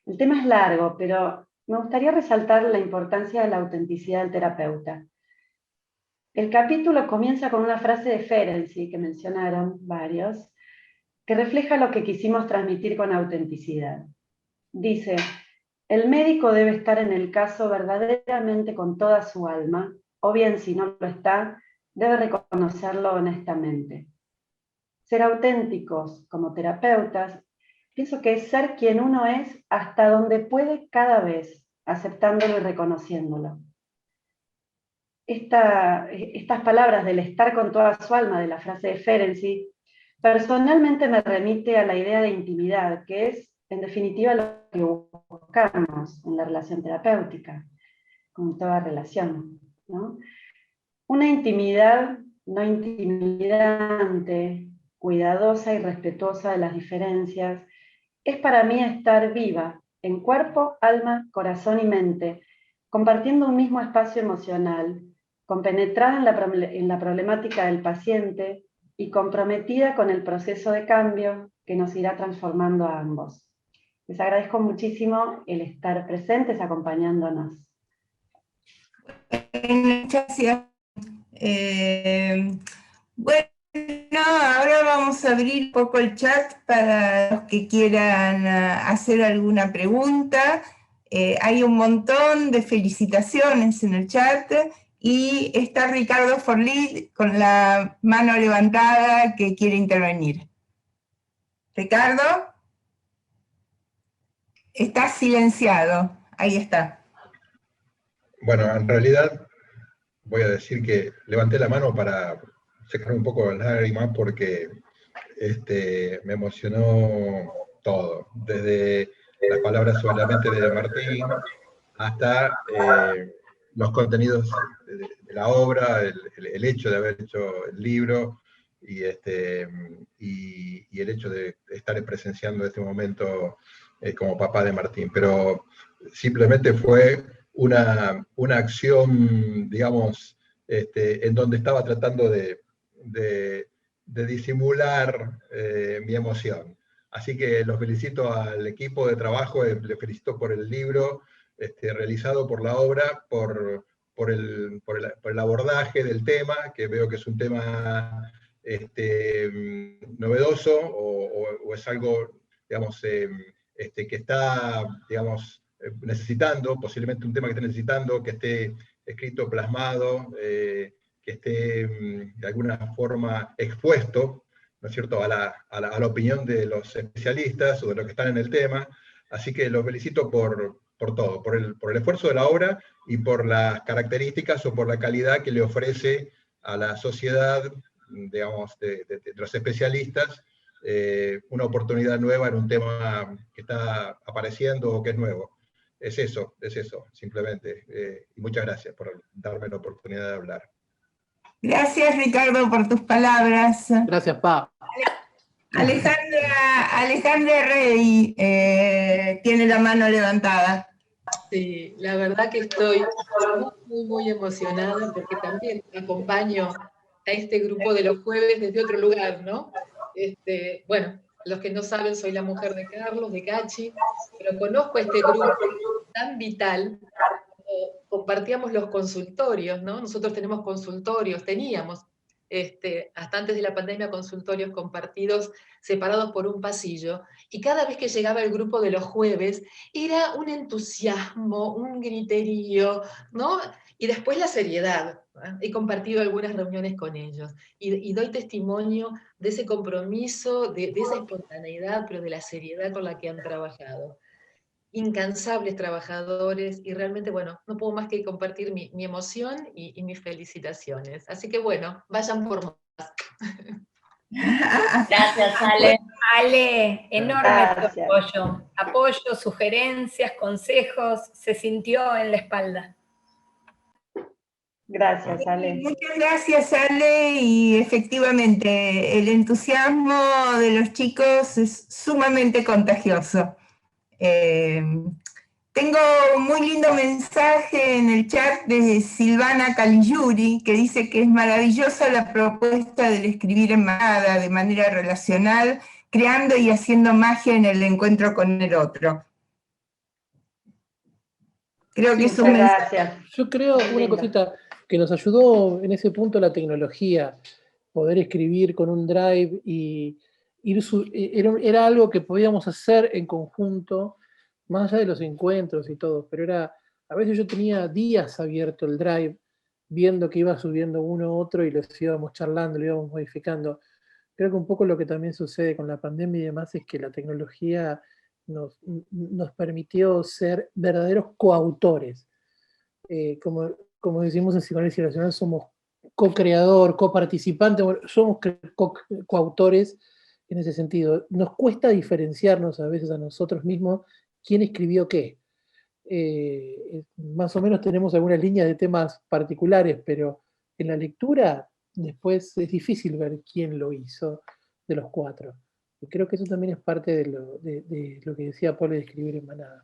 El tema es largo, pero me gustaría resaltar la importancia de la autenticidad del terapeuta. El capítulo comienza con una frase de Ferenczi, que mencionaron varios, que refleja lo que quisimos transmitir con autenticidad. Dice: el médico debe estar en el caso verdaderamente con toda su alma, o bien si no lo está, debe reconocerlo honestamente. Ser auténticos como terapeutas, pienso que es ser quien uno es hasta donde puede cada vez, aceptándolo y reconociéndolo. Estas palabras del estar con toda su alma, de la frase de Ferenczi, personalmente me remite a la idea de intimidad, que es, en definitiva, lo que buscamos en la relación terapéutica, con toda relación, ¿no? Una intimidad no intimidante, cuidadosa y respetuosa de las diferencias, es para mí estar viva, en cuerpo, alma, corazón y mente, compartiendo un mismo espacio emocional, compenetrada en la problemática del paciente y comprometida con el proceso de cambio que nos irá transformando a ambos. Les agradezco muchísimo el estar presentes acompañándonos. Gracias. Bueno, ahora vamos a abrir un poco el chat para los que quieran hacer alguna pregunta. Hay un montón de felicitaciones en el chat y está Ricardo Forlí con la mano levantada que quiere intervenir. Ricardo, estás silenciado. Ahí está. Bueno, en realidad voy a decir que levanté la mano para secar un poco las lágrimas porque me emocionó todo, desde las palabras solamente de Martín, hasta los contenidos de la obra, el hecho de haber hecho el libro, y el hecho de estar presenciando este momento como papá de Martín. Pero simplemente fue una acción, digamos, en donde estaba tratando de disimular mi emoción. Así que los felicito al equipo de trabajo, les felicito por el libro realizado, por la obra, por el abordaje del tema, que veo que es un tema novedoso, o es algo, digamos, que está, digamos, necesitando, posiblemente un tema que esté necesitando, que esté escrito, plasmado, que esté de alguna forma expuesto, ¿no es cierto?, a la opinión de los especialistas o de los que están en el tema. Así que los felicito por todo, por el esfuerzo de la obra y por las características o por la calidad que le ofrece a la sociedad, digamos, de los especialistas, una oportunidad nueva en un tema que está apareciendo o que es nuevo. Es eso, simplemente. Y muchas gracias por darme la oportunidad de hablar. Gracias, Ricardo, por tus palabras. Gracias, Pa. Alejandra Rey tiene la mano levantada. Sí, la verdad que estoy muy emocionada porque también acompaño a este grupo de los jueves desde otro lugar, ¿no? Bueno, los que no saben, soy la mujer de Carlos, de Cachi, pero conozco a este grupo tan vital. Compartíamos los consultorios, ¿no? Nosotros tenemos consultorios, teníamos, hasta antes de la pandemia, consultorios compartidos, separados por un pasillo, y cada vez que llegaba el grupo de los jueves, era un entusiasmo, un griterío, ¿no? Y después la seriedad. He compartido algunas reuniones con ellos, y doy testimonio de ese compromiso, de esa espontaneidad, pero de la seriedad con la que han trabajado. Incansables trabajadores, y realmente, bueno, no puedo más que compartir mi emoción y mis felicitaciones. Así que bueno, vayan por más. Gracias, Ale. Ale, enorme tu apoyo. Apoyo, sugerencias, consejos, se sintió en la espalda. Gracias, Ale. Muchas gracias, Ale, y efectivamente el entusiasmo de los chicos es sumamente contagioso. Tengo un muy lindo mensaje en el chat de Silvana Caligiuri, que dice que es maravillosa la propuesta del escribir en manada, de manera relacional, creando y haciendo magia en el encuentro con el otro. Creo que es un mensaje. Gracias. Yo creo, una cosita, que nos ayudó en ese punto la tecnología, poder escribir con un drive y era algo que podíamos hacer en conjunto, más allá de los encuentros y todo, pero a veces yo tenía días abierto el drive, viendo que iba subiendo uno u otro y los íbamos charlando, lo íbamos modificando. Creo que un poco lo que también sucede con la pandemia y demás es que la tecnología nos permitió ser verdaderos coautores. Como decimos en Psicoanálisis Relacional, somos co-creador, coparticipante, somos coautores en ese sentido. Nos cuesta diferenciarnos a veces a nosotros mismos quién escribió qué. Más o menos tenemos algunas líneas de temas particulares, pero en la lectura después es difícil ver quién lo hizo de los cuatro. Y creo que eso también es parte de lo que decía Polo de escribir en manada.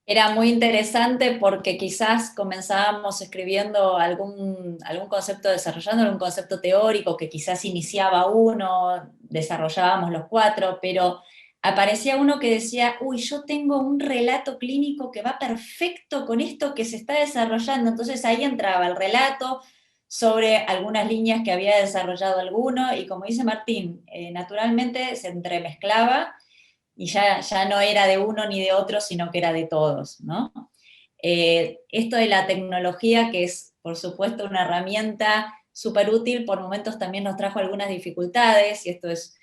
Era muy interesante porque quizás comenzábamos escribiendo algún concepto, desarrollando algún concepto teórico que quizás iniciaba uno, desarrollábamos los cuatro, pero aparecía uno que decía, uy, yo tengo un relato clínico que va perfecto con esto que se está desarrollando. Entonces ahí entraba el relato sobre algunas líneas que había desarrollado alguno, y como dice Martín, naturalmente se entremezclaba, y ya no era de uno ni de otro, sino que era de todos, ¿no? Esto de la tecnología, que es, por supuesto, una herramienta súper útil, por momentos también nos trajo algunas dificultades, y esto es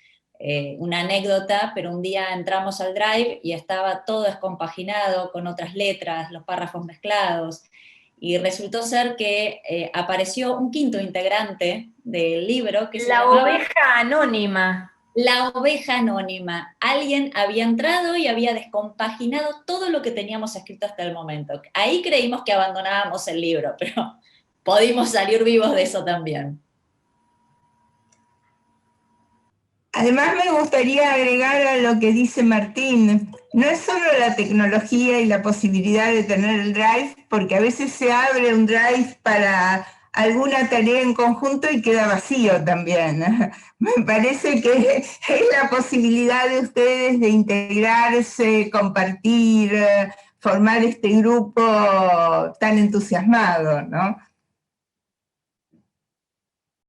una anécdota, pero un día entramos al Drive y estaba todo descompaginado, con otras letras, los párrafos mezclados, y resultó ser que apareció un quinto integrante del libro, que se llamaba oveja anónima. La oveja anónima. Alguien había entrado y había descompaginado todo lo que teníamos escrito hasta el momento. Ahí creímos que abandonábamos el libro, pero pudimos salir vivos de eso también. Además me gustaría agregar a lo que dice Martín, no es solo la tecnología y la posibilidad de tener el Drive, porque a veces se abre un Drive para alguna tarea en conjunto y queda vacío también. Me parece que es la posibilidad de ustedes de integrarse, compartir, formar este grupo tan entusiasmado, ¿no?